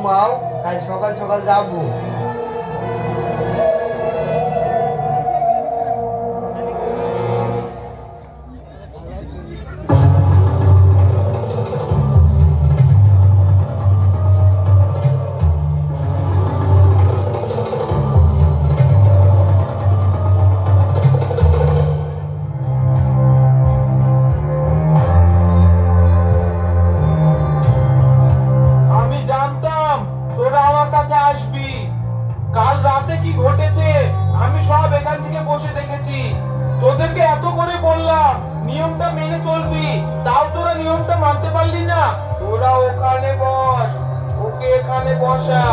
ঘুমাও, কাল সকাল সকাল যাবো। কাল রাতে কি ঘটেছে আমি সব এখান থেকে বসে দেখেছি। তোদেরকে এত করে বললাম নিয়মটা মেনে চলবি, তাও তোরা নিয়মটা মানতে পারলি না। তোরা ওখানে বস, ওকে এখানে বসা।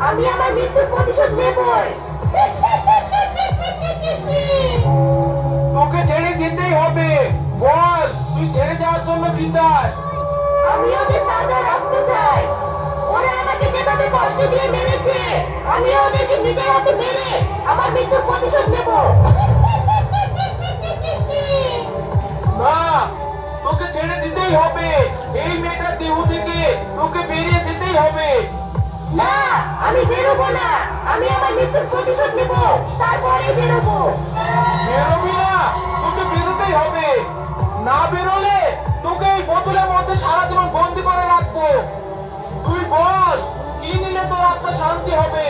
আমি আমার মৃত্যুর প্রতিশোধ নেবই। তোকে ছেড়ে যেতেই হবে। বল তুই ছেড়ে যাওয়ার জন্য কি চাস? আমি ওদের তাজা রক্ত চাই। ওরা আমাকে যেভাবে কষ্ট দিয়ে মেরেছে, আমি ওদেরকে নিজের হাতে মেরে আমার মৃত্যুর প্রতিশোধ নেব। না, তোকে ছেড়ে দিতেই হবে। এই মেয়েটার দেহ থেকে তোকে বেরিয়ে যেতেই হবে। না, আমি বেরোবো না। আমি আমার মৃত্যুর প্রতিশোধ নেব, তারপরেই বেরোবো। বেরোবি না? তোকে বেরোতেই হবে। না বেরোলে তোকে এই বোতলের মধ্যে সারা জীবন বন্দি করে রাখবো। তুই বল কি নিলে তোর আত্মা শান্তি হবে?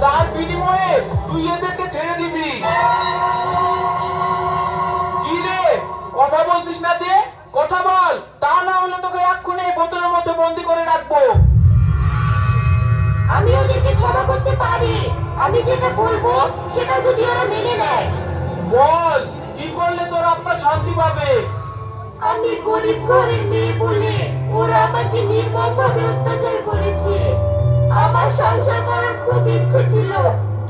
তার বিনিময়ে তুই এদেরকে ছেড়ে দিবি। কি রে, কথা বলছিস না যে? কথা বল, তা না হলে তোকে এক্ষুনি এই বোতলের মধ্যে বন্দি করে রাখবো। আমি ওদেরকে ক্ষমা করতে পারি, আমি যেটা বলবো সেটা যদি ওরা মেনে নেয়। বল কি করলে তোর আত্মা শান্তি পাবে? আমি গরিব ঘরের মেয়ে বলে ওরা আমাকে নির্মমভাবে অত্যাচার করেছে। আমার সংসার করার খুব ইচ্ছে ছিল,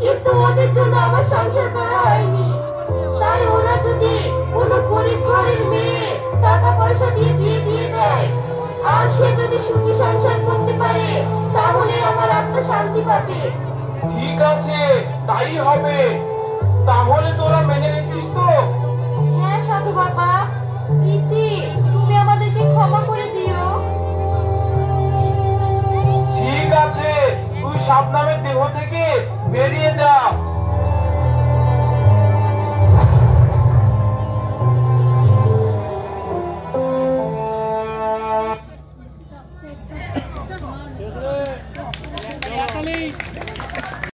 কিন্তু ওদের জন্য আমার সংসার করা হয়নি। তাই ওরা যদি কোনো গরিব ঘরের মেয়ে টাকা পয়সা দিয়ে বিয়ে দিয়ে দেয়, আর সে যদি সুখী সংসার করতে পারে, তাহলে আমার আত্মা শান্তি পাবে। ঠিক আছে, তাই হবে। তাহলে তোরা মেনে নিচ্ছিস তো? হ্যাঁ সাধু বাবা, প্রীতি তুমি আমাদেরকে ক্ষমা করে দিও। ঠিক আছে, তুই শাবনামের দেহ থেকে